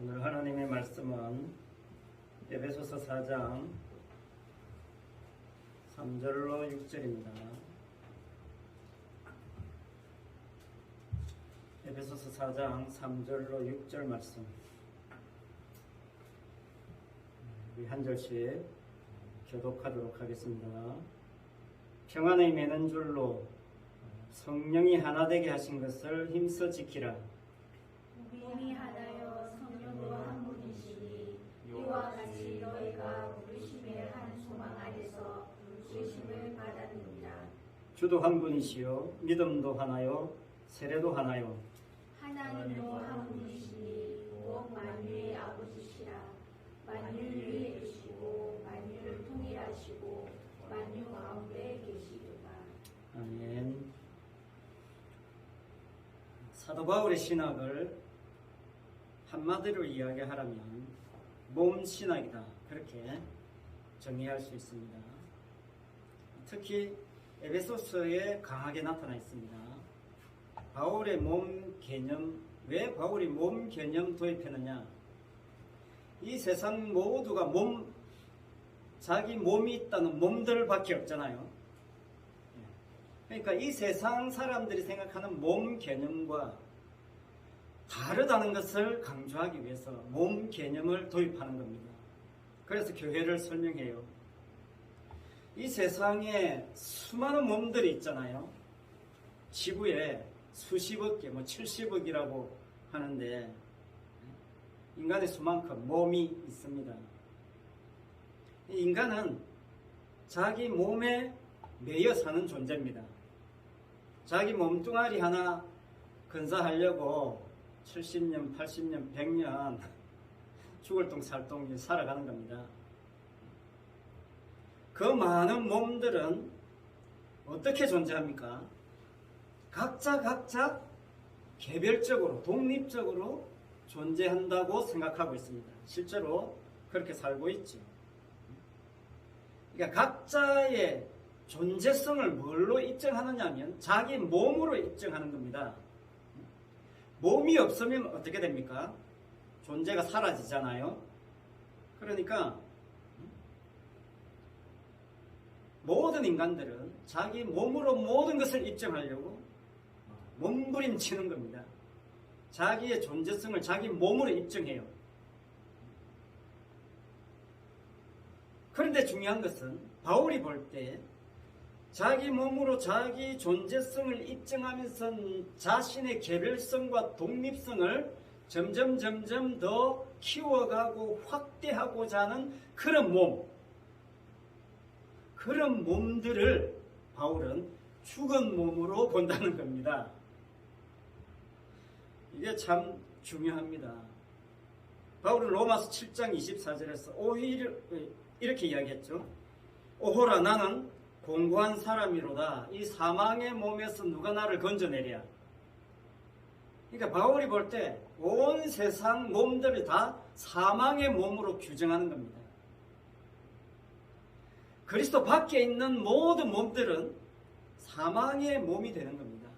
오늘 하나님의 말씀은 에베소서 4장 3절로 6절입니다. 에베소서 4장 3절로 6절 말씀, 우리 한 절씩 교독하도록 하겠습니다. 평안의 매는 줄로 성령이 하나 되게 하신 것을 힘써 지키라. 몸이 하나여 성령도 한 분이시니 이와 같이 너희가 부르심의 한 소망 안에서 부르심을 받았느니라. 주도 한 분이시요 믿음도 하나요 세례도 하나요. 하나님도 한 분이시니 곧 만유의 아버지시라. 만유 위에 계시고 만유를 통일하시고 만유 가운데 계시리라. 아멘. 사도 바울의 신학을 한마디로 이야기하라면 몸 신학이다, 그렇게 정의할 수 있습니다. 특히 에베소서에 강하게 나타나 있습니다. 바울의 몸 개념, 왜 바울이 몸 개념 도입했느냐? 이 세상 모두가 자기 몸이 있다는 몸들밖에 없잖아요. 그러니까 이 세상 사람들이 생각하는 몸 개념과 다르다는 것을 강조하기 위해서 몸 개념을 도입하는 겁니다. 그래서 교회를 설명해요. 이 세상에 수많은 몸들이 있잖아요. 지구에 수십억 개, 70억이라고 하는데 인간의 수만큼 몸이 있습니다. 인간은 자기 몸에 매여 사는 존재입니다. 자기 몸뚱아리 하나 건사하려고 70년, 80년, 100년 죽을 똥 살똥 살아가는 겁니다. 그 많은 몸들은 어떻게 존재합니까? 각자 개별적으로, 독립적으로 존재한다고 생각하고 있습니다. 실제로 그렇게 살고 있죠. 그러니까 각자의 존재성을 뭘로 입증하느냐 하면 자기 몸으로 입증하는 겁니다. 몸이 없으면 어떻게 됩니까? 존재가 사라지잖아요. 그러니까 모든 인간들은 자기 몸으로 모든 것을 입증하려고 몸부림치는 겁니다. 자기의 존재성을 자기 몸으로 입증해요. 그런데 중요한 것은 바울이 볼 때 자기 몸으로 자기 존재성을 입증하면서 자신의 개별성과 독립성을 점점 더 키워가고 확대하고자 하는 그런 몸들을 바울은 죽은 몸으로 본다는 겁니다. 이게 참 중요합니다. 바울은 로마서 7장 24절에서 오히려 이렇게 이야기했죠. 오호라, 나는 공고한 사람이로다. 이 사망의 몸에서 누가 나를 건져내랴. 그러니까 바울이 볼 때 온 세상 몸들을 다 사망의 몸으로 규정하는 겁니다. 그리스도 밖에 있는 모든 몸들은 사망의 몸이 되는 겁니다.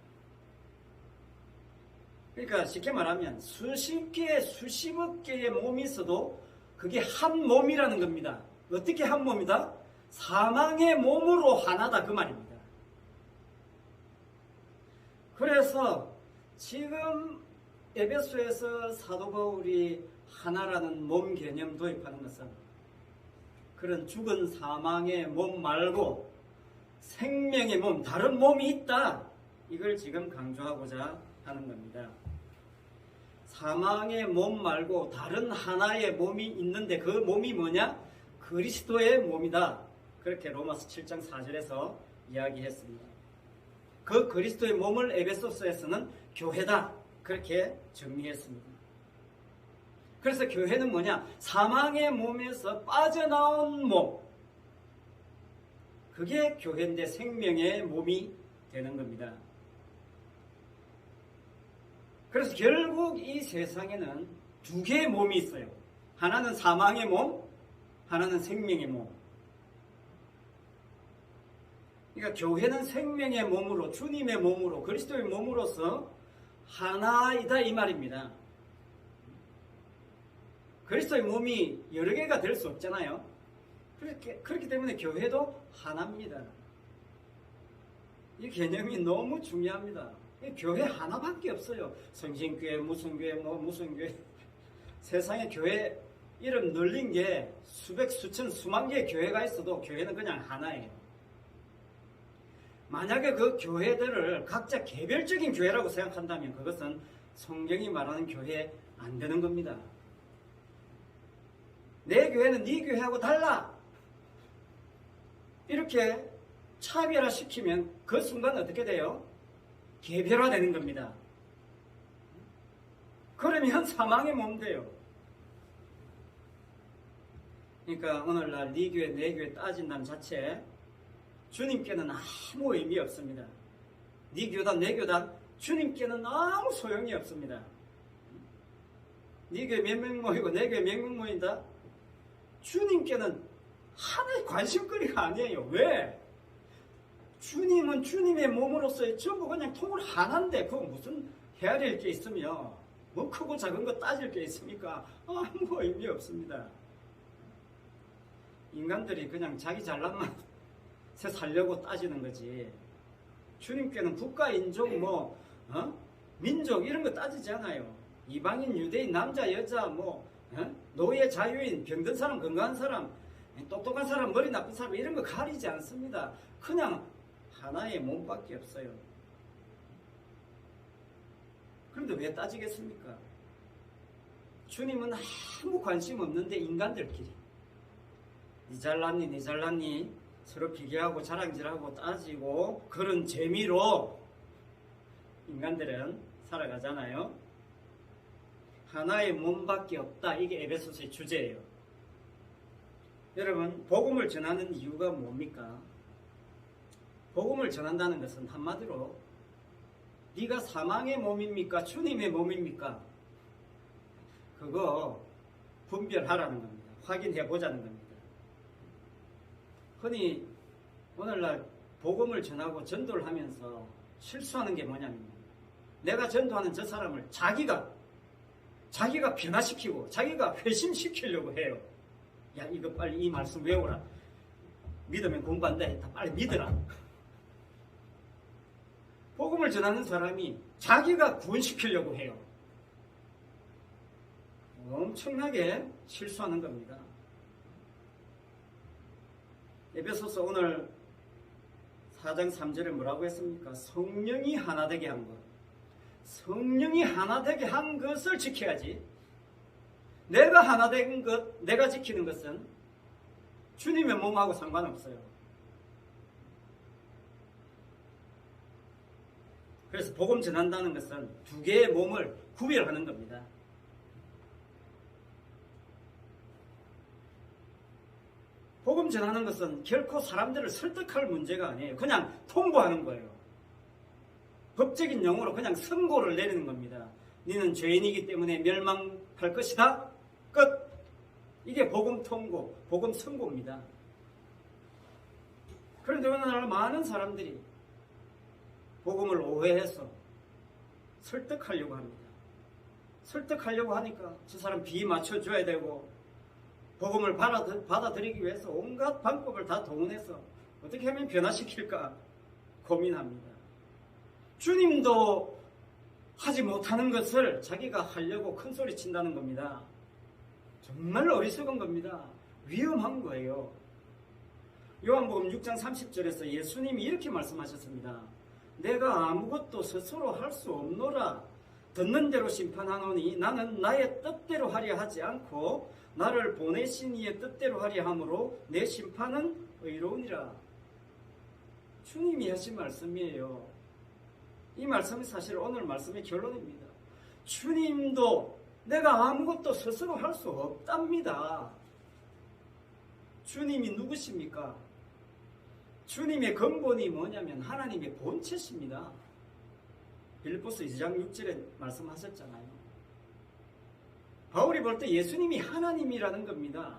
그러니까 쉽게 말하면 수십 개, 수십억 개의 몸이 있어도 그게 한 몸이라는 겁니다. 어떻게 한 몸이다? 사망의 몸으로 하나다, 그 말입니다. 그래서 지금 에베소에서 사도 바울이 하나라는 몸 개념 도입하는 것은 그런 죽은 사망의 몸 말고 생명의 몸, 다른 몸이 있다, 이걸 지금 강조하고자 하는 겁니다. 사망의 몸 말고 다른 하나의 몸이 있는데 그 몸이 뭐냐? 그리스도의 몸이다. 그렇게 로마서 7장 4절에서 이야기했습니다. 그 그리스도의 몸을 에베소서에서는 교회다, 그렇게 정리했습니다. 그래서 교회는 뭐냐? 사망의 몸에서 빠져나온 몸, 그게 교회인데 생명의 몸이 되는 겁니다. 그래서 결국 이 세상에는 두 개의 몸이 있어요. 하나는 사망의 몸, 하나는 생명의 몸. 그러니까 교회는 생명의 몸으로, 주님의 몸으로, 그리스도의 몸으로서 하나이다, 이 말입니다. 그리스도의 몸이 여러 개가 될 수 없잖아요. 그렇기 때문에 교회도 하나입니다. 이 개념이 너무 중요합니다. 교회 하나밖에 없어요. 성신교회, 무슨 교회, 무슨 교회. 세상에 교회 이름 늘린 게 수백, 수천, 수만 개의 교회가 있어도 교회는 그냥 하나예요. 만약에 그 교회들을 각자 개별적인 교회라고 생각한다면 그것은 성경이 말하는 교회 안 되는 겁니다. 내 교회는 네 교회하고 달라. 이렇게 차별화시키면 그 순간 어떻게 돼요? 개별화되는 겁니다. 그러면 사망의 몸 돼요. 그러니까 오늘날 네 교회, 내 교회 따진다는 자체 주님께는 아무 의미 없습니다. 네 교단, 내 교단 주님께는 아무 소용이 없습니다. 네 교회 몇 명 모이고 내 교회 몇 명 모인다? 주님께는 하나의 관심거리가 아니에요. 왜? 주님은 주님의 몸으로서의 전부 그냥 통을 하나인데 그거 무슨 헤아릴 게 있으며 뭐 크고 작은 거 따질 게 있습니까? 아무 의미 없습니다. 인간들이 그냥 자기 잘난만 새 살려고 따지는 거지. 주님께는 국가, 인종, 민족 이런 거 따지지 않아요. 이방인, 유대인, 남자, 여자, 노예, 자유인, 병든 사람, 건강한 사람, 똑똑한 사람, 머리 나쁜 사람 이런 거 가리지 않습니다. 그냥 하나의 몸밖에 없어요. 그런데 왜 따지겠습니까? 주님은 아무 관심 없는데 인간들끼리 니 잘났니 니 잘났니 서로 비교하고 자랑질하고 따지고 그런 재미로 인간들은 살아가잖아요. 하나의 몸밖에 없다. 이게 에베소서의 주제예요. 여러분, 복음을 전하는 이유가 뭡니까? 복음을 전한다는 것은 한마디로 네가 사망의 몸입니까? 주님의 몸입니까? 그거 분별하라는 겁니다. 확인해보자는 겁니다. 흔히 오늘날 복음을 전하고 전도를 하면서 실수하는 게 뭐냐면 내가 전도하는 저 사람을 자기가 변화시키고 자기가 회심시키려고 해요. 야, 이거 빨리 이 말씀 외우라. 믿으면 공부한다 했다. 빨리 믿으라. 복음을 전하는 사람이 자기가 구원시키려고 해요. 엄청나게 실수하는 겁니다. 에베소서 오늘 4장 3절에 뭐라고 했습니까? 성령이 하나 되게 한 것. 성령이 하나 되게 한 것을 지켜야지. 내가 하나 된 것, 내가 지키는 것은 주님의 몸하고 상관없어요. 그래서 복음 전한다는 것은 두 개의 몸을 구별하는 겁니다. 복음 전하는 것은 결코 사람들을 설득할 문제가 아니에요. 그냥 통보하는 거예요. 법적인 용어로 그냥 선고를 내리는 겁니다. 너는 죄인이기 때문에 멸망할 것이다. 끝. 이게 복음 통고, 복음 선고입니다. 그런데 오늘날 많은 사람들이 복음을 오해해서 설득하려고 합니다. 설득하려고 하니까 저 사람 비 맞춰줘야 되고 복음을 받아들이기 위해서 온갖 방법을 다 동원해서 어떻게 하면 변화시킬까 고민합니다. 주님도 하지 못하는 것을 자기가 하려고 큰 소리 친다는 겁니다. 정말 어리석은 겁니다. 위험한 거예요. 요한복음 6장 30절에서 예수님이 이렇게 말씀하셨습니다. 내가 아무것도 스스로 할 수 없노라. 듣는 대로 심판하노니 나는 나의 뜻대로 하려 하지 않고 나를 보내신 이의 뜻대로 하려 함으로 내 심판은 의로우니라. 주님이 하신 말씀이에요. 이 말씀이 사실 오늘 말씀의 결론입니다. 주님도 내가 아무것도 스스로 할 수 없답니다. 주님이 누구십니까? 주님의 근본이 뭐냐면 하나님의 본체십니다. 빌립보서 2장 6절에 말씀하셨잖아요. 바울이 볼 때 예수님이 하나님이라는 겁니다.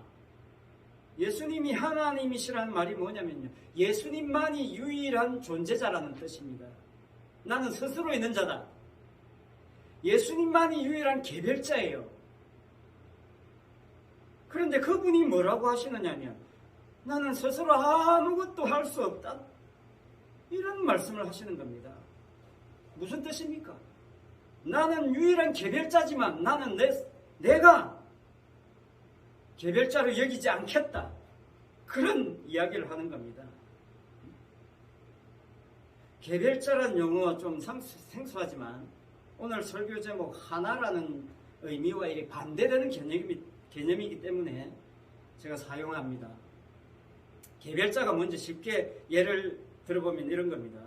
예수님이 하나님이시라는 말이 뭐냐면요. 예수님만이 유일한 존재자라는 뜻입니다. 나는 스스로 있는 자다. 예수님만이 유일한 개별자예요. 그런데 그분이 뭐라고 하시느냐면 나는 스스로 아무것도 할 수 없다. 이런 말씀을 하시는 겁니다. 무슨 뜻입니까? 나는 유일한 개별자지만 나는 내가 개별자로 여기지 않겠다. 그런 이야기를 하는 겁니다. 개별자란 용어 좀 생소하지만 오늘 설교 제목 하나라는 의미와 이게 반대되는 개념이기 때문에 제가 사용합니다. 개별자가 먼저 쉽게 예를 들어보면 이런 겁니다.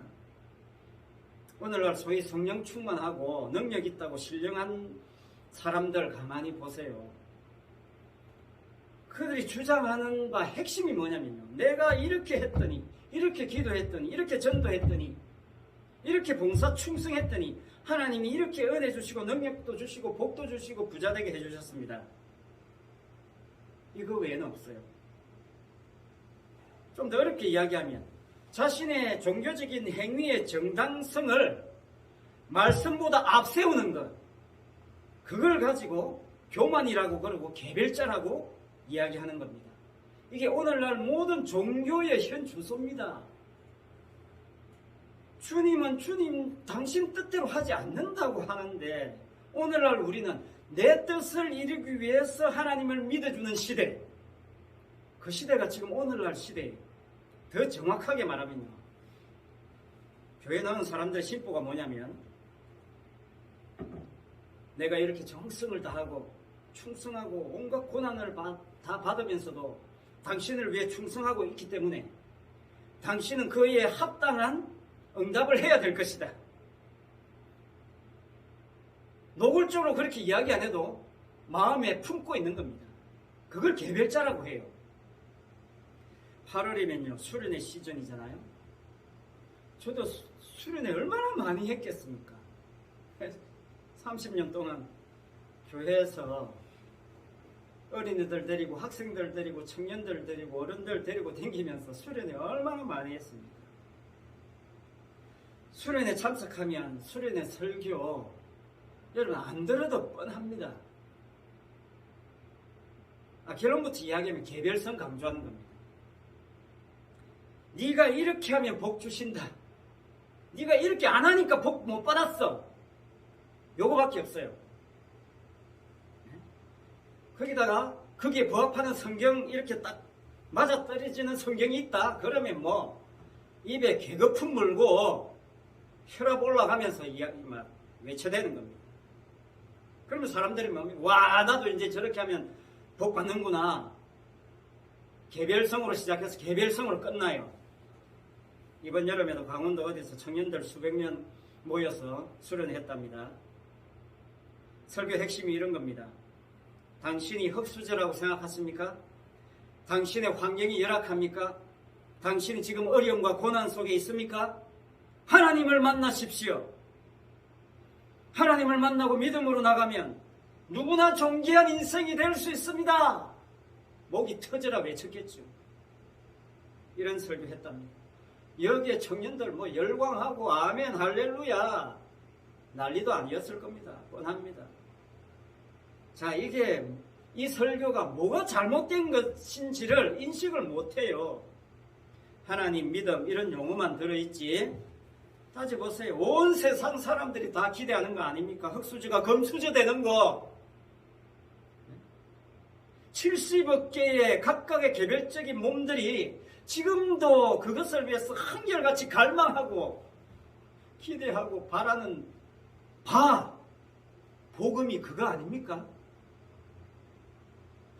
오늘날 소위 성령 충만하고 능력 있다고 신령한 사람들 가만히 보세요. 그들이 주장하는 바 핵심이 뭐냐면요. 내가 이렇게 했더니, 이렇게 기도했더니, 이렇게 전도했더니, 이렇게 봉사 충성했더니 하나님이 이렇게 은혜 주시고 능력도 주시고 복도 주시고 부자되게 해주셨습니다. 이거 외에는 없어요. 좀 더 어렵게 이야기하면 자신의 종교적인 행위의 정당성을 말씀보다 앞세우는 것, 그걸 가지고 교만이라고 그러고 개별자라고 이야기하는 겁니다. 이게 오늘날 모든 종교의 현 주소입니다. 주님은 주님 당신 뜻대로 하지 않는다고 하는데 오늘날 우리는 내 뜻을 이루기 위해서 하나님을 믿어주는 시대, 그 시대가 지금 오늘날 시대예요. 더 정확하게 말하면요, 교회 나온 사람들의 심보가 뭐냐면 내가 이렇게 정성을 다하고 충성하고 온갖 고난을 다 받으면서도 당신을 위해 충성하고 있기 때문에 당신은 그에 합당한 응답을 해야 될 것이다. 노골적으로 그렇게 이야기 안 해도 마음에 품고 있는 겁니다. 그걸 개별자라고 해요. 8월이면요 수련회 시즌이잖아요. 저도 수련회 얼마나 많이 했겠습니까? 30년 동안 교회에서 어린이들 데리고 학생들 데리고 청년들 데리고 어른들 데리고 다니면서 수련회 얼마나 많이 했습니까? 수련회 참석하면 수련회 설교 여러분 안 들어도 뻔합니다. 결론부터 이야기하면 개별성 강조하는 겁니다. 네가 이렇게 하면 복 주신다. 네가 이렇게 안 하니까 복 못 받았어. 요거밖에 없어요. 거기다가 거기에 부합하는 성경 이렇게 딱 맞아떨어지는 성경이 있다. 그러면 뭐 입에 개거품 물고 혈압 올라가면서 막 외쳐대는 겁니다. 그러면 사람들이 막 와 나도 이제 저렇게 하면 복 받는구나. 개별성으로 시작해서 개별성으로 끝나요. 이번 여름에도 강원도 어디서 청년들 수백 명 모여서 수련했답니다. 설교 핵심이 이런 겁니다. 당신이 흙수저라고 생각하십니까? 당신의 환경이 열악합니까? 당신이 지금 어려움과 고난 속에 있습니까? 하나님을 만나십시오. 하나님을 만나고 믿음으로 나가면 누구나 존귀한 인생이 될 수 있습니다. 목이 터져라 외쳤겠죠. 이런 설교했답니다. 여기에 청년들 뭐 열광하고 아멘 할렐루야 난리도 아니었을 겁니다. 뻔합니다. 자, 이게 이 설교가 뭐가 잘못된 것인지를 인식을 못해요. 하나님 믿음 이런 용어만 들어있지. 따져보세요. 온 세상 사람들이 다 기대하는 거 아닙니까? 흙수저가 금수저 되는 거. 70억 개의 각각의 개별적인 몸들이 지금도 그것을 위해서 한결같이 갈망하고 기대하고 바라는 복음이 그거 아닙니까?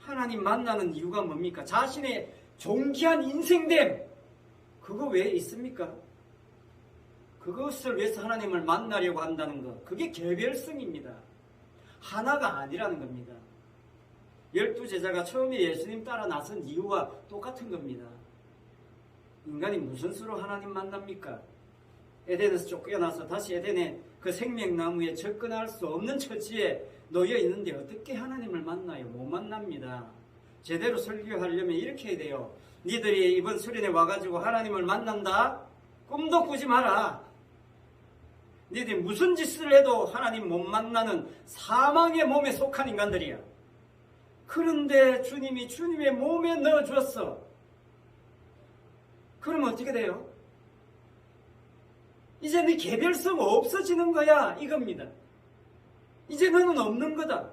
하나님 만나는 이유가 뭡니까? 자신의 존귀한 인생됨 그거 왜 있습니까? 그것을 위해서 하나님을 만나려고 한다는 것, 그게 개별성입니다. 하나가 아니라는 겁니다. 12제자가 처음에 예수님 따라 나선 이유와 똑같은 겁니다. 인간이 무슨 수로 하나님 만납니까? 에덴에서 쫓겨나서 다시 에덴의 그 생명나무에 접근할 수 없는 처지에 놓여 있는데 어떻게 하나님을 만나요? 못 만납니다. 제대로 설교하려면 이렇게 해야 돼요. 니들이 이번 수련회 와가지고 하나님을 만난다? 꿈도 꾸지 마라. 니들이 무슨 짓을 해도 하나님 못 만나는 사망의 몸에 속한 인간들이야. 그런데 주님이 주님의 몸에 넣어줬어. 그러면 어떻게 돼요? 이제 네 개별성 없어지는 거야, 이겁니다. 이제 너는 없는 거다.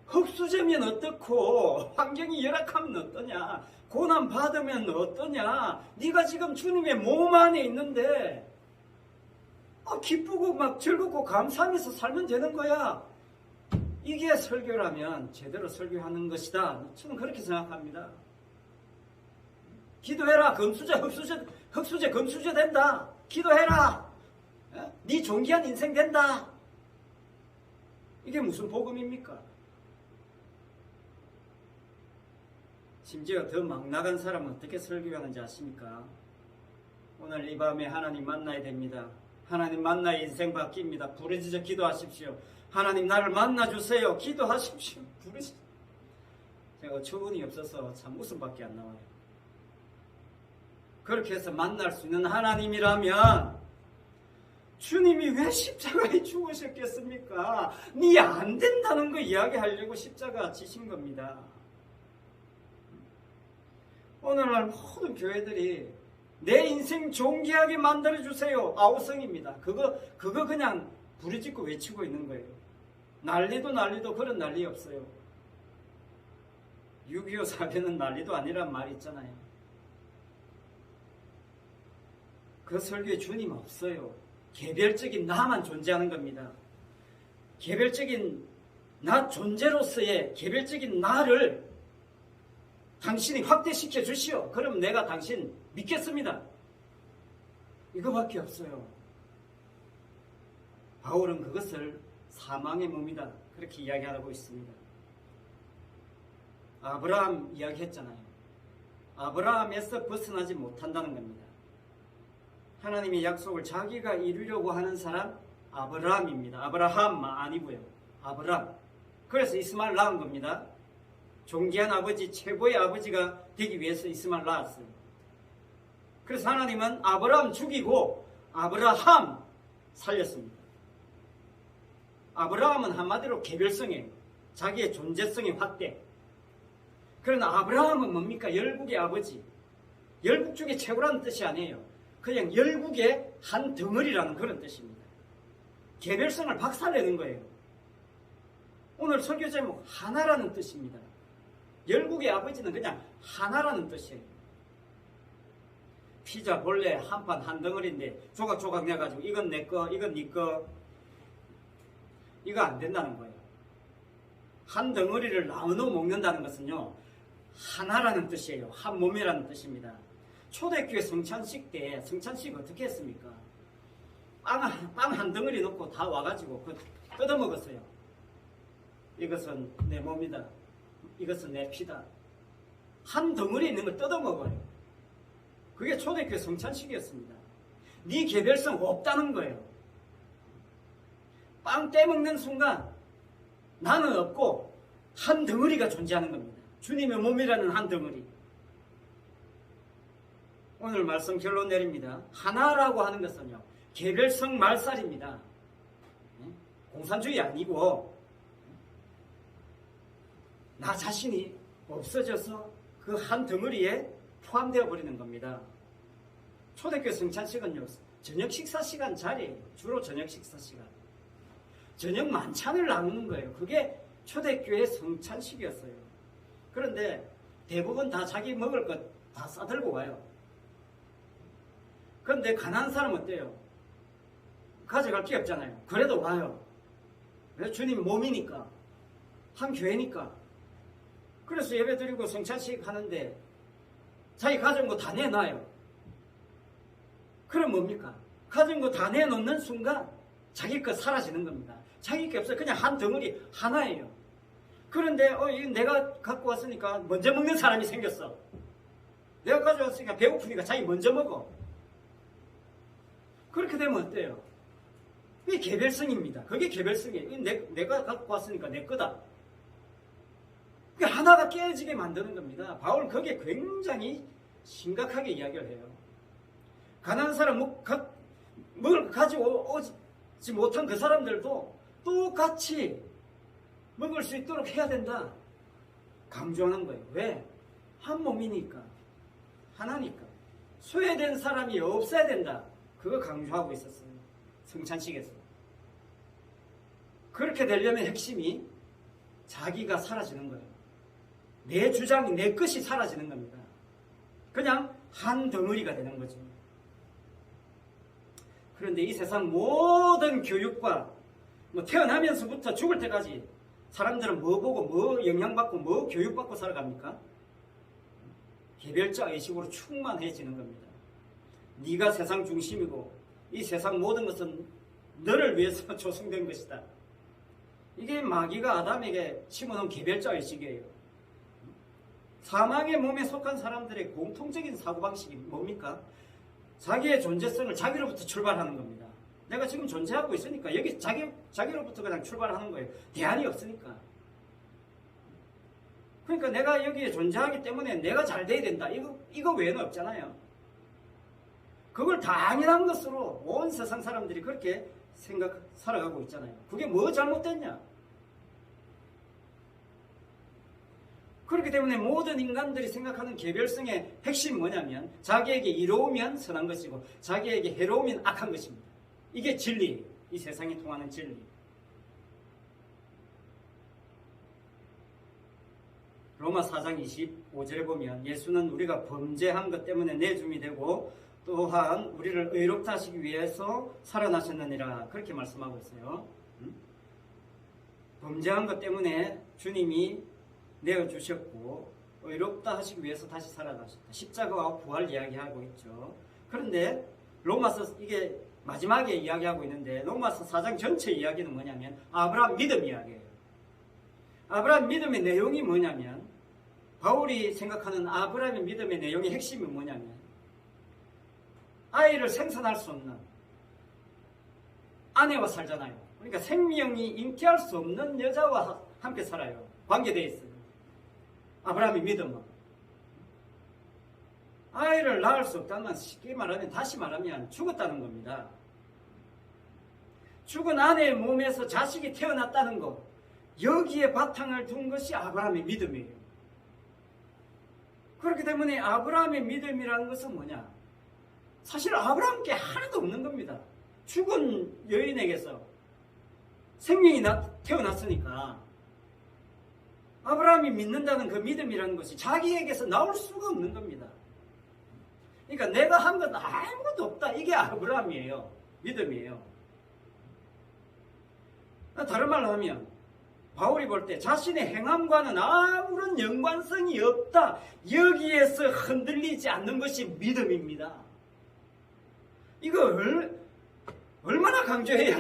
흡수되면 어떻고, 환경이 열악하면 어떠냐, 고난 받으면 어떠냐. 네가 지금 주님의 몸 안에 있는데 기쁘고 막 즐겁고 감사하면서 살면 되는 거야. 이게 설교라면 제대로 설교하는 것이다. 저는 그렇게 생각합니다. 기도해라. 흡수제 금수저 된다. 기도해라. 네 존귀한 인생 된다. 이게 무슨 복음입니까? 심지어 더 막 나간 사람은 어떻게 설교하는지 아십니까? 오늘 이 밤에 하나님 만나야 됩니다. 하나님 만나야 인생 바뀝니다. 부르짖어 기도하십시오. 하나님 나를 만나주세요. 기도하십시오. 부르짖어. 제가 어처구니 없어서 참 웃음밖에 안 나와요. 그렇게 해서 만날 수 있는 하나님이라면 주님이 왜 십자가에 죽으셨겠습니까? 네 안 된다는 거 이야기하려고 십자가 지신 겁니다. 오늘날 모든 교회들이 내 인생 존귀하게 만들어주세요. 아우성입니다. 그거 그냥 부르짖고 외치고 있는 거예요. 난리도 그런 난리 없어요. 6.25 사변은 난리도 아니란 말이 있잖아요. 그 설교에 주님 없어요. 개별적인 나만 존재하는 겁니다. 개별적인 나 존재로서의 개별적인 나를 당신이 확대시켜 주시오. 그럼 내가 당신 믿겠습니다. 이거밖에 없어요. 바울은 그것을 사망의 몸이다. 그렇게 이야기하고 있습니다. 아브라함 이야기했잖아요. 아브라함에서 벗어나지 못한다는 겁니다. 하나님의 약속을 자기가 이루려고 하는 사람 아브라함입니다. 아브라함 아니고요. 아브라함. 그래서 이스마엘 낳은 겁니다. 존귀한 아버지, 최고의 아버지가 되기 위해서 이스마엘 낳았어요. 그래서 하나님은 아브라함 죽이고 아브라함 살렸습니다. 아브라함은 한마디로 개별성이에요. 자기의 존재성의 확대. 그러나 아브라함은 뭡니까? 열국의 아버지. 열국 중에 최고라는 뜻이 아니에요. 그냥 열국의 한 덩어리라는 그런 뜻입니다. 개별성을 박살내는 거예요. 오늘 설교 제목 하나라는 뜻입니다. 열국의 아버지는 그냥 하나라는 뜻이에요. 피자 본래 한 판 한 덩어리인데 조각조각 내가지고 이건 내 거, 이건 네 거. 이거 안 된다는 거예요. 한 덩어리를 나눠 먹는다는 것은요, 하나라는 뜻이에요. 한 몸이라는 뜻입니다. 초대교회 성찬식 때 성찬식 어떻게 했습니까? 빵 한 덩어리 넣고 다 와가지고 뜯어 먹었어요. 이것은 내 몸이다. 이것은 내 피다. 한 덩어리 있는 걸 뜯어 먹어요. 그게 초대교회 성찬식이었습니다. 네 개별성 없다는 거예요. 빵 떼먹는 순간 나는 없고 한 덩어리가 존재하는 겁니다. 주님의 몸이라는 한 덩어리. 오늘 말씀 결론 내립니다. 하나라고 하는 것은요, 개별성 말살입니다. 공산주의 아니고 나 자신이 없어져서 그 한 덩어리에 포함되어 버리는 겁니다. 초대교회 성찬식은요, 저녁 식사 시간 자리예요. 주로 저녁 식사 시간. 저녁 만찬을 나누는 거예요. 그게 초대교회 성찬식이었어요. 그런데 대부분 다 자기 먹을 것 다 싸들고 와요. 그런데 가난한 사람은 어때요? 가져갈 게 없잖아요. 그래도 와요. 왜? 주님 몸이니까, 한 교회니까. 그래서 예배 드리고 성찬식 하는데 자기 가진 거 다 내놔요. 그럼 뭡니까? 가진 거 다 내놓는 순간 자기 거 사라지는 겁니다. 자기 게 없어요. 그냥 한 덩어리 하나예요. 그런데 이거 내가 갖고 왔으니까 먼저 먹는 사람이 생겼어. 내가 가져왔으니까 배고프니까 자기 먼저 먹어. 그렇게 되면 어때요? 그게 개별성입니다. 그게 개별성이에요. 내가 갖고 왔으니까 내 거다. 그게 하나가 깨지게 만드는 겁니다. 바울은 거기에 굉장히 심각하게 이야기를 해요. 가난한 사람 먹을 거 가지고 오지 못한 그 사람들도 똑같이 먹을 수 있도록 해야 된다. 강조하는 거예요. 왜? 한 몸이니까. 하나니까. 소외된 사람이 없어야 된다. 그거 강조하고 있었어요. 성찬식에서. 그렇게 되려면 핵심이 자기가 사라지는 거예요. 내 주장이, 내 것이 사라지는 겁니다. 그냥 한 덩어리가 되는 거죠. 그런데 이 세상 모든 교육과 태어나면서부터 죽을 때까지 사람들은 뭐 보고 뭐 영향받고 뭐 교육받고 살아갑니까? 개별자 의식으로 충만해지는 겁니다. 네가 세상 중심이고 이 세상 모든 것은 너를 위해서 조성된 것이다. 이게 마귀가 아담에게 심어놓은 개별자 의식이에요. 사망의 몸에 속한 사람들의 공통적인 사고방식이 뭡니까? 자기의 존재성을 자기로부터 출발하는 겁니다. 내가 지금 존재하고 있으니까 여기 자기로부터 그냥 출발하는 거예요. 대안이 없으니까. 그러니까 내가 여기에 존재하기 때문에 내가 잘 돼야 된다. 이거 외에는 없잖아요. 그걸 당연한 것으로 온 세상 사람들이 그렇게 살아가고 있잖아요. 그게 뭐 잘못됐냐? 그렇기 때문에 모든 인간들이 생각하는 개별성의 핵심이 뭐냐면 자기에게 이로우면 선한 것이고 자기에게 해로우면 악한 것입니다. 이게 진리예요. 이 세상에 통하는 진리. 로마 4장 25절에 보면 예수는 우리가 범죄한 것 때문에 내줌이 되고 또한 우리를 의롭다 하시기 위해서 살아나셨느니라 그렇게 말씀하고 있어요. 범죄한 것 때문에 주님이 내어주셨고 의롭다 하시기 위해서 다시 살아나셨다. 십자가와 부활 이야기하고 있죠. 그런데 로마서 이게 마지막에 이야기하고 있는데 로마서 4장 전체 이야기는 뭐냐면 아브라함 믿음 이야기예요. 아브라함 믿음의 내용이 뭐냐면 바울이 생각하는 아브라함의 믿음의 내용의 핵심이 뭐냐면 아이를 생산할 수 없는 아내와 살잖아요. 그러니까 생명이 잉태할 수 없는 여자와 함께 살아요. 관계되어 있어요. 아브라함의 믿음은 아이를 낳을 수 없다면 쉽게 말하면 다시 말하면 죽었다는 겁니다. 죽은 아내의 몸에서 자식이 태어났다는 것 여기에 바탕을 둔 것이 아브라함의 믿음이에요. 그렇기 때문에 아브라함의 믿음이라는 것은 뭐냐? 사실 아브라함께 하나도 없는 겁니다. 죽은 여인에게서 생명이 태어났으니까 아브라함이 믿는다는 그 믿음이라는 것이 자기에게서 나올 수가 없는 겁니다. 그러니까 내가 한 건 아무것도 없다. 이게 아브라함이에요. 믿음이에요. 다른 말로 하면 바울이 볼 때 자신의 행함과는 아무런 연관성이 없다. 여기에서 흔들리지 않는 것이 믿음입니다. 이거 얼마나 강조해야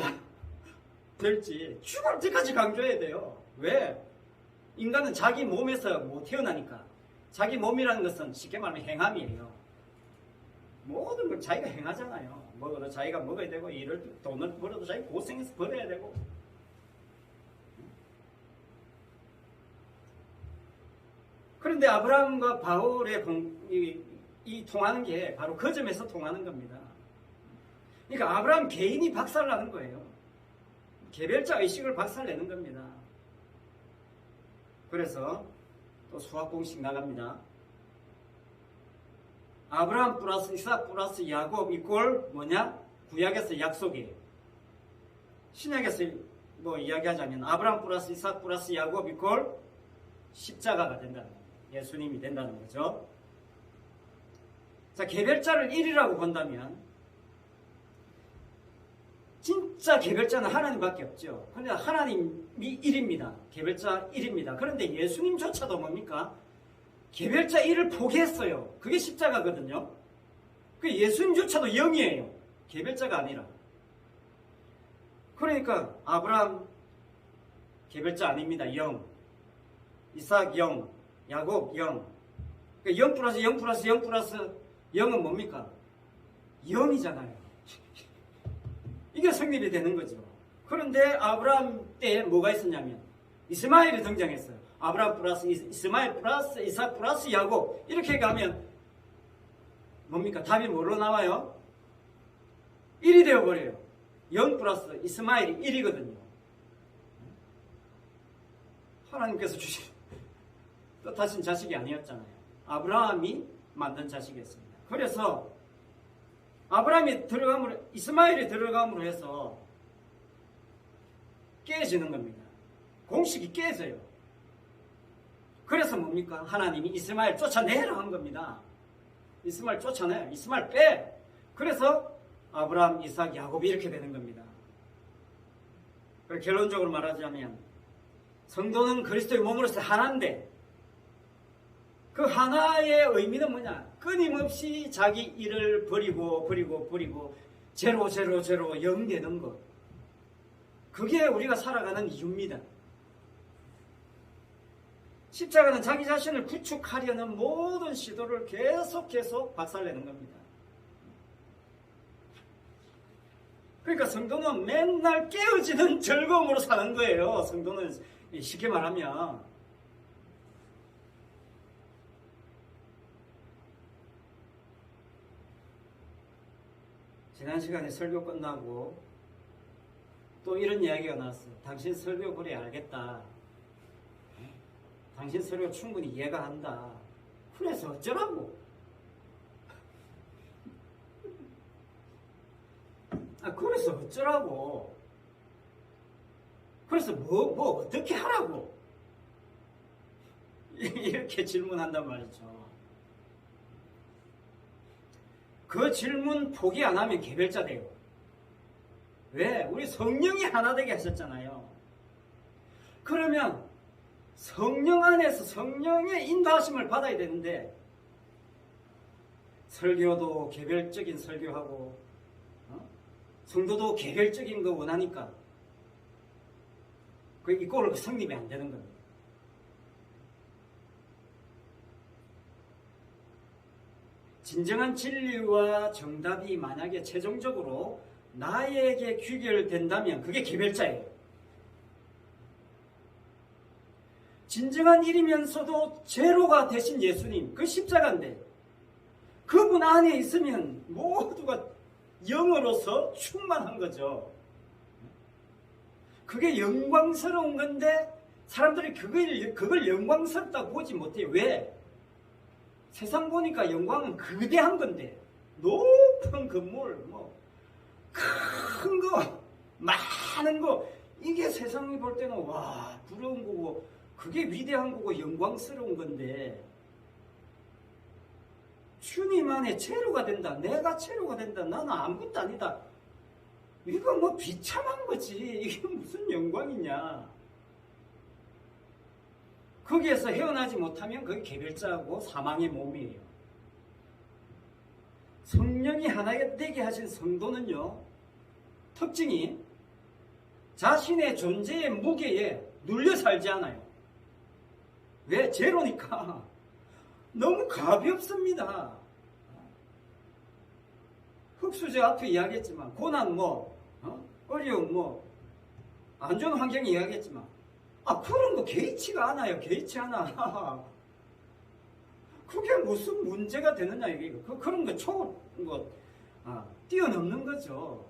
될지 죽을 때까지 강조해야 돼요. 왜? 인간은 자기 몸에서 못 태어나니까. 자기 몸이라는 것은 쉽게 말하면 행함이에요. 모든 걸 자기가 행하잖아요. 먹어도 자기가 먹어야 되고 돈을 벌어도 자기가 고생해서 벌어야 되고. 그런데 아브라함과 바울의 이 통하는 게 바로 그 점에서 통하는 겁니다. 그러니까 아브라함 개인이 박살나는 거예요. 개별자 의식을 박살내는 겁니다. 그래서 또 수학 공식 나갑니다. 아브라함 플러스 이삭 플러스 야곱 이꼴 뭐냐? 구약에서 약속이에요. 신약에서 뭐 이야기하자면 아브라함 플러스 이삭 플러스 야곱 이꼴 십자가가 된다는 거예요. 예수님이 된다는 거죠. 자, 개별자를 1이라고 본다면 진짜 개별자는 하나님밖에 없죠. 그런데 하나님이 1입니다. 개별자 1입니다. 그런데 예수님조차도 뭡니까? 개별자 1을 포기했어요. 그게 십자가거든요. 그 예수님조차도 0이에요. 개별자가 아니라. 그러니까 아브라함 개별자 아닙니다. 0. 이삭 0. 야곱 0. 그러니까 0 플러스 0 플러스 0 플러스 0은 뭡니까? 0이잖아요. 이게 성립이 되는 거죠. 그런데 아브라함 때에 뭐가 있었냐면 이스마엘이 등장했어요. 아브라함 플러스 이스마엘 플러스 이삭 플러스 야곱 이렇게 가면 뭡니까? 답이 뭐로 나와요? 1이 되어버려요. 0 플러스 이스마엘이 1이거든요. 하나님께서 주신 뜻하신 자식이 아니었잖아요. 아브라함이 만든 자식이었습니다. 그래서 아브라함이 들어감으로, 이스마엘이 들어감으로 해서 깨지는 겁니다. 공식이 깨져요. 그래서 뭡니까? 하나님이 이스마엘 쫓아내라 한 겁니다. 이스마엘 쫓아내요. 이스마엘 빼. 그래서 아브라함, 이삭, 야곱이 이렇게 되는 겁니다. 결론적으로 말하자면 성도는 그리스도의 몸으로서 하나인데, 그 하나의 의미는 뭐냐? 끊임없이 자기 일을 버리고 제로 영 되는 것. 그게 우리가 살아가는 이유입니다. 십자가는 자기 자신을 구축하려는 모든 시도를 계속 박살내는 겁니다. 그러니까 성도는 맨날 깨어지는 즐거움으로 사는 거예요. 성도는 쉽게 말하면. 지난 시간에 설교 끝나고 또 이런 이야기가 나왔어요. 당신 설교 그래 알겠다. 당신 설교 충분히 이해가 한다. 그래서 어쩌라고? 그래서 어쩌라고? 그래서 뭐 어떻게 하라고? 이렇게 질문한단 말이죠. 그 질문 포기 안 하면 개별자 돼요. 왜? 우리 성령이 하나 되게 하셨잖아요. 그러면 성령 안에서 성령의 인도하심을 받아야 되는데, 설교도 개별적인 설교하고 성도도 개별적인 거 원하니까 이꼴로 성립이 안 되는 겁니다. 진정한 진리와 정답이 만약에 최종적으로 나에게 귀결된다면 그게 개별자예요. 진정한 일이면서도 제로가 되신 예수님, 그 십자가인데 그분 안에 있으면 모두가 영으로서 충만한 거죠. 그게 영광스러운 건데 사람들이 그걸 영광스럽다고 보지 못해요. 왜? 세상 보니까 영광은 거대한 건데, 높은 건물, 큰 거, 많은 거, 이게 세상이 볼 때는 와 부러운 거고 그게 위대한 거고 영광스러운 건데, 주님 안에 제로가 된다, 내가 제로가 된다, 나는 아무것도 아니다, 이거 비참한 거지. 이게 무슨 영광이냐. 거기에서 헤어나지 못하면 그게 개별자고 사망의 몸이에요. 성령이 하나 되게 하신 성도는요, 특징이 자신의 존재의 무게에 눌려 살지 않아요. 왜? 제로니까 너무 가볍습니다. 흑수저 앞에 이야기했지만, 고난 어려움 안 좋은 환경 이야기했지만, 그런 거 개의치가 않아요. 개의치 않아. 그게 무슨 문제가 되느냐, 이게. 그런 거 뛰어넘는 거죠.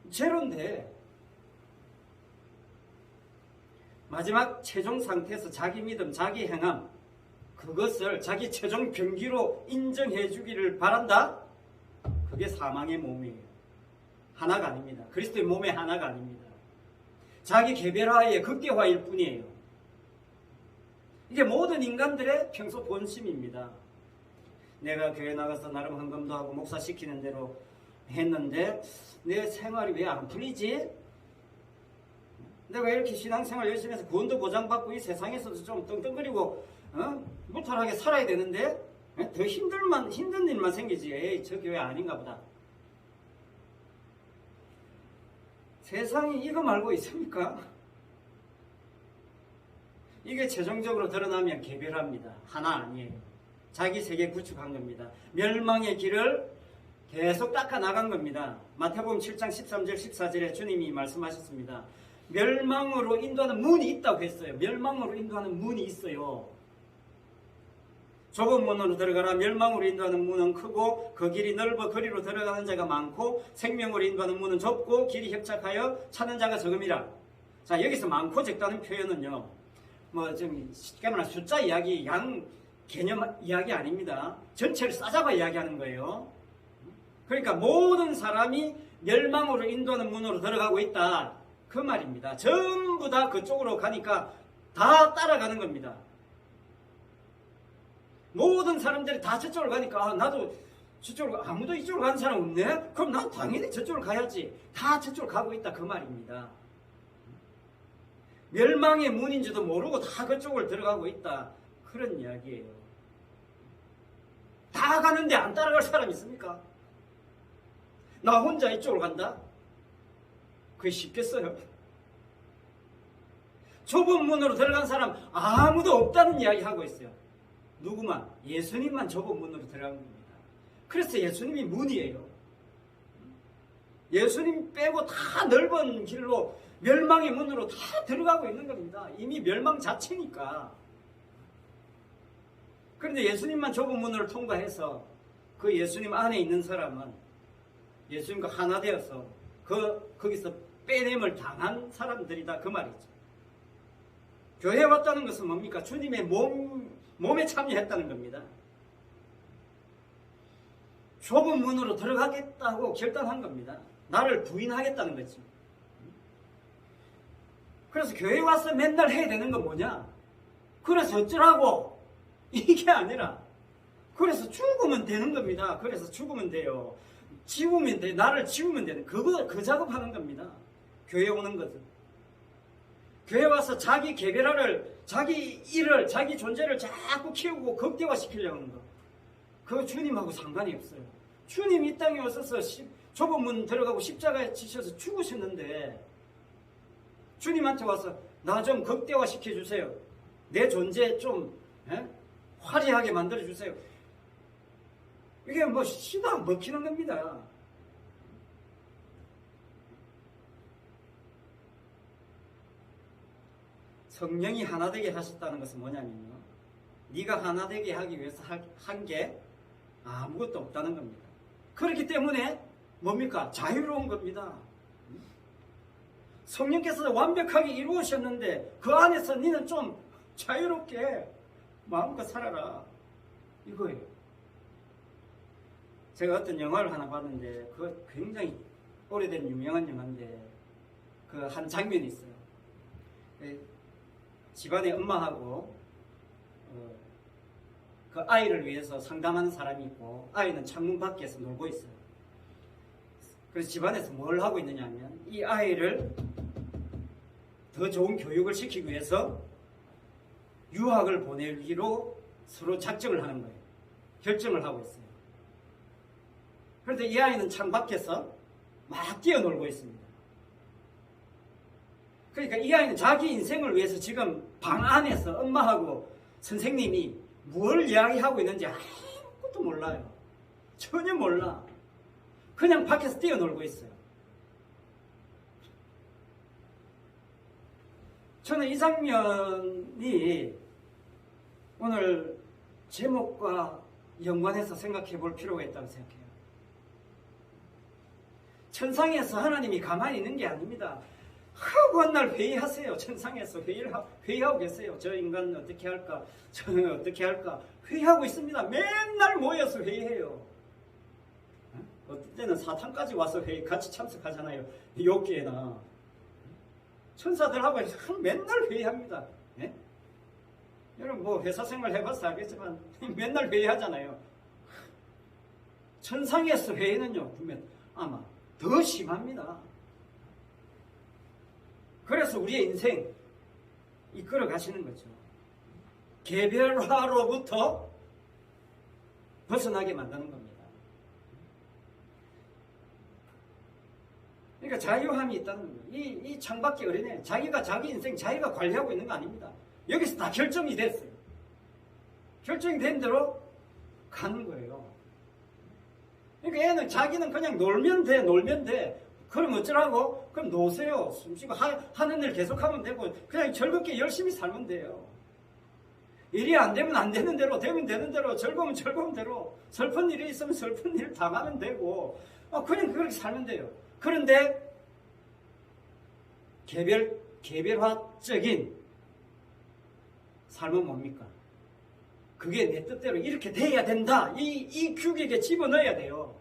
제로인데, 마지막 최종 상태에서 자기 믿음, 자기 행함, 그것을 자기 최종 병기로 인정해 주기를 바란다? 그게 사망의 몸이에요. 하나가 아닙니다. 그리스도의 몸의 하나가 아닙니다. 자기 개별화의 극대화일 뿐이에요. 이게 모든 인간들의 평소 본심입니다. 내가 교회 나가서 나름 헌금도 하고 목사 시키는 대로 했는데 내 생활이 왜 안 풀리지? 내가 이렇게 신앙생활 열심히 해서 구원도 보장받고 이 세상에서도 좀 떵떵거리고 무탈하게 살아야 되는데 더 힘든 일만 생기지. 에이, 저 교회 아닌가 보다. 세상이 이거 말고 있습니까? 이게 최종적으로 드러나면 개별합니다. 하나 아니에요. 자기 세계 구축한 겁니다. 멸망의 길을 계속 닦아 나간 겁니다. 마태복음 7장 13절 14절에 주님이 말씀하셨습니다. 멸망으로 인도하는 문이 있다고 했어요. 멸망으로 인도하는 문이 있어요. 좁은 문으로 들어가라. 멸망으로 인도하는 문은 크고 그 길이 넓어 거리로 들어가는 자가 많고 생명으로 인도하는 문은 좁고 길이 협착하여 찾는 자가 적음이라. 자, 여기서 많고 적다는 표현은요, 좀 쉽게 말하면 숫자 이야기, 양 개념 이야기 아닙니다. 전체를 싸잡아 이야기하는 거예요. 그러니까 모든 사람이 멸망으로 인도하는 문으로 들어가고 있다. 그 말입니다. 전부 다 그쪽으로 가니까 다 따라가는 겁니다. 모든 사람들이 다 저쪽으로 가니까 나도 저쪽으로, 아무도 이쪽으로 가는 사람 없네? 그럼 난 당연히 저쪽으로 가야지. 다 저쪽으로 가고 있다. 그 말입니다. 멸망의 문인지도 모르고 다 그쪽으로 들어가고 있다. 그런 이야기예요. 다 가는데 안 따라갈 사람 있습니까? 나 혼자 이쪽으로 간다? 그게 쉽겠어요? 좁은 문으로 들어간 사람 아무도 없다는 이야기 하고 있어요. 누구만? 예수님만 좁은 문으로 들어간 겁니다. 그래서 예수님이 문이에요. 예수님 빼고 다 넓은 길로 멸망의 문으로 다 들어가고 있는 겁니다. 이미 멸망 자체니까. 그런데 예수님만 좁은 문을 통과해서 그 예수님 안에 있는 사람은 예수님과 하나 되어서 거기서 빼냄을 당한 사람들이다. 그 말이죠. 교회에 왔다는 것은 뭡니까? 주님의 몸에 참여했다는 겁니다. 좁은 문으로 들어가겠다고 결단한 겁니다. 나를 부인하겠다는 거지. 그래서 교회에 와서 맨날 해야 되는 건 뭐냐? 그래서 어쩌라고? 이게 아니라 그래서 죽으면 되는 겁니다. 그래서 죽으면 돼요. 지우면 돼. 나를 지우면 되는 그 작업하는 겁니다. 교회에 오는 것은. 교회 와서 자기 개별화를, 자기 일을, 자기 존재를 자꾸 키우고 극대화시키려고 하는 거. 그거 주님하고 상관이 없어요. 주님이 이 땅에 오셔서 좁은 문 들어가고 십자가에 지셔서 죽으셨는데 주님한테 와서 나 좀 극대화시켜 주세요. 내 존재 좀 화려하게 만들어 주세요. 이게 뭐 시도 안 먹히는 겁니다. 성령이 하나 되게 하셨다는 것은 뭐냐면요, 네가 하나 되게 하기 위해서 한 게 아무것도 없다는 겁니다. 그렇기 때문에 뭡니까? 자유로운 겁니다. 성령께서 완벽하게 이루으셨는데 그 안에서 너는 좀 자유롭게 마음껏 살아라. 이거예요. 제가 어떤 영화를 하나 봤는데 그거 굉장히 오래된 유명한 영화인데 그 한 장면이 있어요. 집안의 엄마하고 그 아이를 위해서 상담하는 사람이 있고 아이는 창문 밖에서 놀고 있어요. 그래서 집안에서 뭘 하고 있느냐 하면 이 아이를 더 좋은 교육을 시키기 위해서 유학을 보내기로 서로 작정을 하는 거예요. 결정을 하고 있어요. 그런데 이 아이는 창 밖에서 막 뛰어놀고 있습니다. 그러니까 이 아이는 자기 인생을 위해서 지금 방 안에서 엄마하고 선생님이 뭘 이야기하고 있는지 아무것도 몰라요. 전혀 몰라. 그냥 밖에서 뛰어놀고 있어요. 저는 이 장면이 오늘 제목과 연관해서 생각해 볼 필요가 있다고 생각해요. 천상에서 하나님이 가만히 있는 게 아닙니다. 하고 한 날 회의하세요. 천상에서 회의하고 계세요. 저 인간은 어떻게 할까? 저는 어떻게 할까? 회의하고 있습니다. 맨날 모여서 회의해요. 어떨 때는 사탄까지 와서 회의 같이 참석하잖아요. 욕기에나. 천사들하고 맨날 회의합니다. 예? 여러분 뭐 회사 생활 해봐서 알겠지만 맨날 회의하잖아요. 천상에서 회의는요 보면 아마 더 심합니다. 그래서 우리의 인생 이끌어 가시는 거죠. 개별화로부터 벗어나게 만드는 겁니다. 그러니까 자유함이 있다는 거예요. 이 창밖에 어린애, 자기가 자기 인생 자기가 관리하고 있는 거 아닙니다. 여기서 다 결정이 됐어요. 결정이 된 대로 가는 거예요. 그러니까 애는 자기는 그냥 놀면 돼. 그럼 어쩌라고? 그럼 노세요. 숨쉬고 하는 일 계속하면 되고 그냥 즐겁게 열심히 살면 돼요. 일이 안 되면 안 되는 대로, 되면 되는 대로, 즐거우면 즐거운 대로, 슬픈 일이 있으면 슬픈 일 당하면 되고 그냥 그렇게 살면 돼요. 그런데 개별화적인 삶은 뭡니까? 그게 내 뜻대로 이렇게 돼야 된다. 이 규격에 집어넣어야 돼요.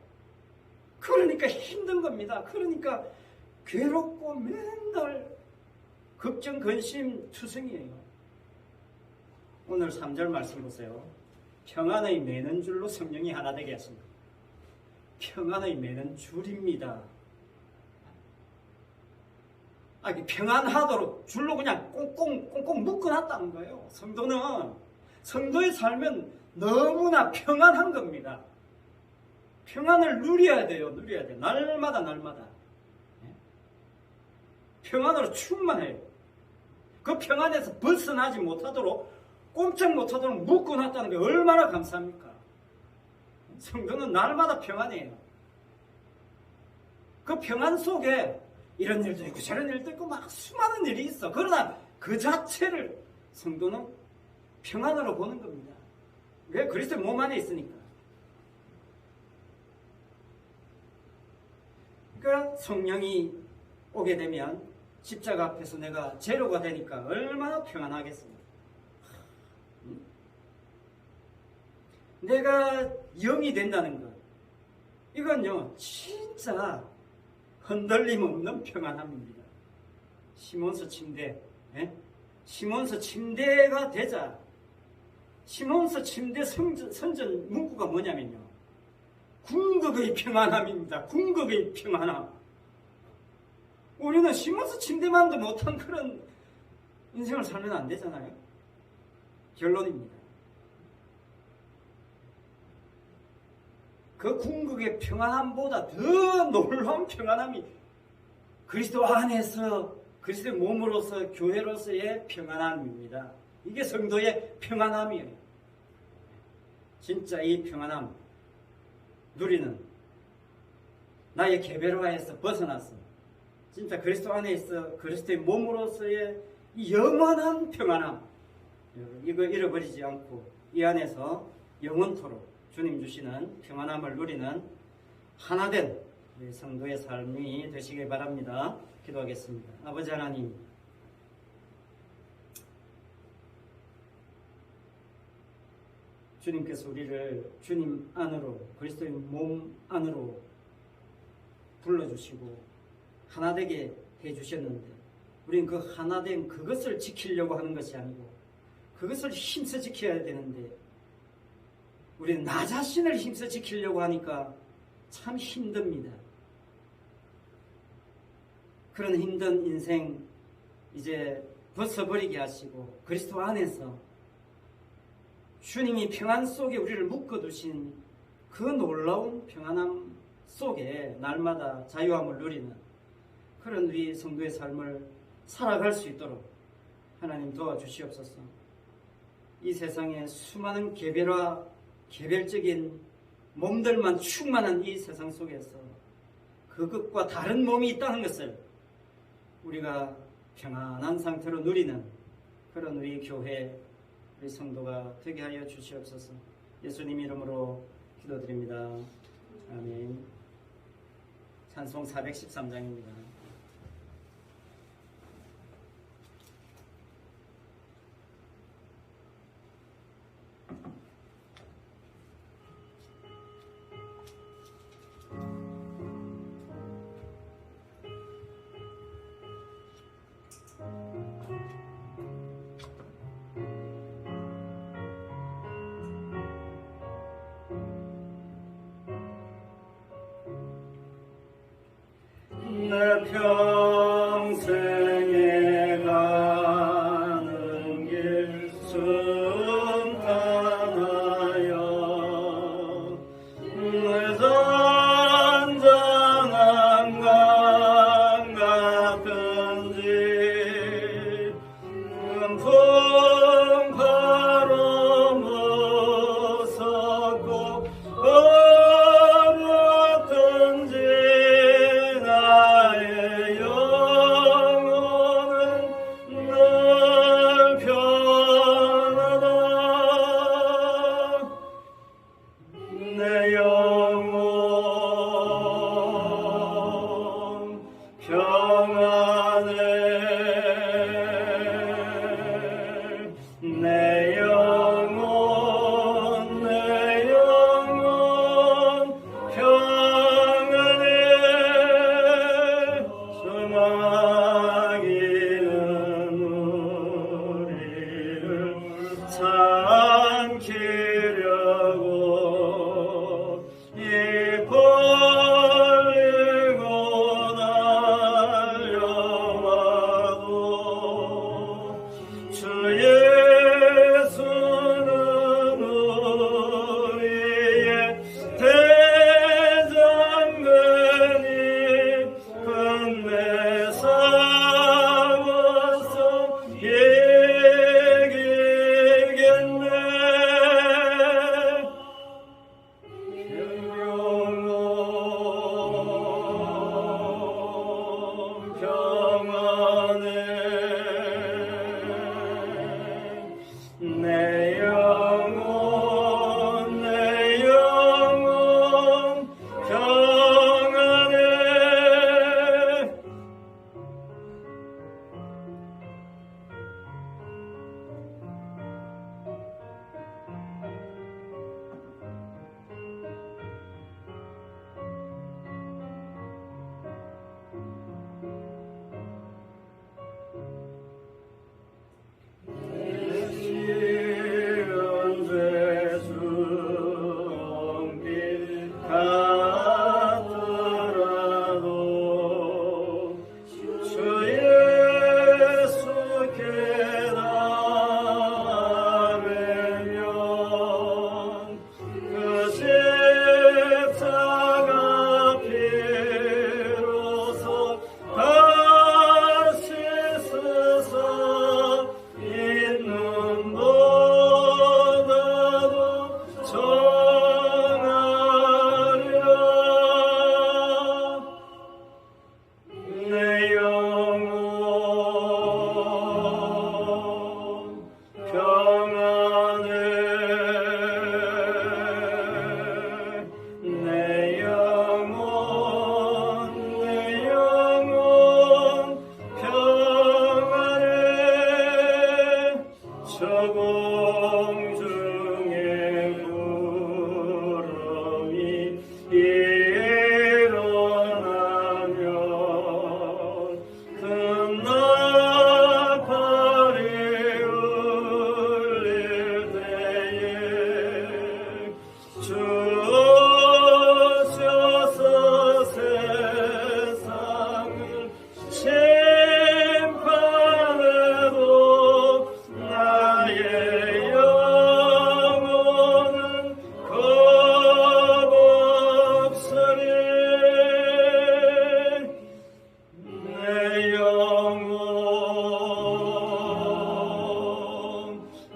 그러니까 힘든 겁니다. 그러니까 괴롭고 맨날 걱정, 근심, 투성이에요. 오늘 3절 말씀 보세요. 평안의 매는 줄로 성령이 하나 되게 하십니다. 평안의 매는 줄입니다. 평안하도록 줄로 그냥 꽁꽁 묶어놨다는 거예요. 성도의 삶은 너무나 평안한 겁니다. 평안을 누려야 돼요. 날마다. 평안으로 충만해요. 그 평안에서 벗어나지 못하도록, 꼼짝 못하도록 묶어놨다는 게 얼마나 감사합니까? 성도는 날마다 평안해요. 그 평안 속에 이런 일도 있고 저런 일도 있고 막 수많은 일이 있어. 그러나 그 자체를 성도는 평안으로 보는 겁니다. 왜? 그리스도의 몸 안에 있으니까. 그러니까 성령이 오게 되면 십자가 앞에서 내가 제로가 되니까 얼마나 평안하겠습니까? 내가 영이 된다는 것, 이건요 진짜 흔들림 없는 평안함입니다. 시몬서 침대, 시몬서 침대가 되자. 시몬서 침대 선전 문구가 뭐냐면요, 궁극의 평안함입니다. 궁극의 평안함. 우리는 시몬서 침대만도 못한 그런 인생을 살면 안 되잖아요. 결론입니다. 그 궁극의 평안함보다 더 놀라운 평안함이 그리스도 안에서, 그리스도의 몸으로서, 교회로서의 평안함입니다. 이게 성도의 평안함이에요. 진짜 이 평안함 누리는, 나의 개별화에서 벗어났어. 진짜 그리스도 안에 있어 그리스도의 몸으로서의 이 영원한 평안함, 이거 잃어버리지 않고 이 안에서 영원토록 주님 주시는 평안함을 누리는 하나된 우리 성도의 삶이 되시길 바랍니다. 기도하겠습니다. 아버지 하나님, 주님께서 우리를 주님 안으로, 그리스도의 몸 안으로 불러주시고 하나되게 해주셨는데, 우리는 그 하나된 그것을 지키려고 하는 것이 아니고 그것을 힘써 지켜야 되는데, 우리는 나 자신을 힘써 지키려고 하니까 참 힘듭니다. 그런 힘든 인생 이제 벗어버리게 하시고 그리스도 안에서 주님이 평안 속에 우리를 묶어두신 그 놀라운 평안함 속에 날마다 자유함을 누리는 그런 우리 성도의 삶을 살아갈 수 있도록 하나님 도와주시옵소서. 이 세상에 수많은 개별적인 몸들만 충만한 이 세상 속에서 그것과 다른 몸이 있다는 것을 우리가 평안한 상태로 누리는 그런 우리 교회, 우리 성도가 되게 하여 주시옵소서. 예수님 이름으로 기도드립니다. 아멘. 찬송 413장입니다. 내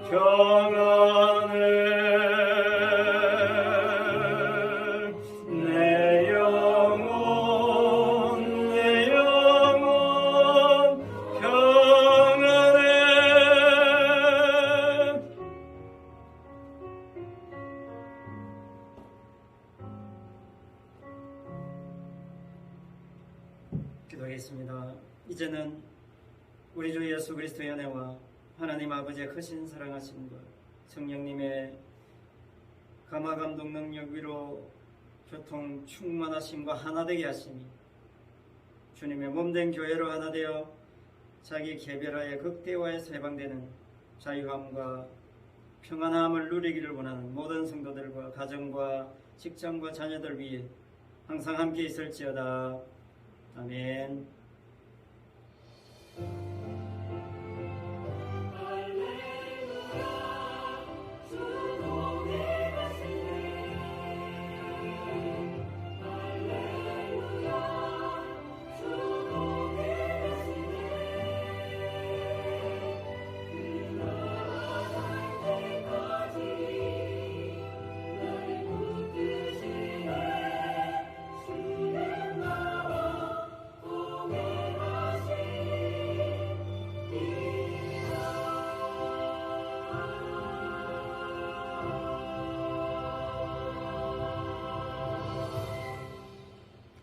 평안을 내 영혼 평안을 기도하겠습니다. 이제는 우리 주 예수 그리스도의 은혜와 하나님 아버지의 크신 사랑하심과 성령님의 감화감동 능력 위로 교통 충만하심과 하나되게 하심이 주님의 몸된 교회로 하나되어 자기 개별화의 극대화에서 해방되는 자유함과 평안함을 누리기를 원하는 모든 성도들과 가정과 직장과 자녀들 위해 항상 함께 있을지어다. 아멘.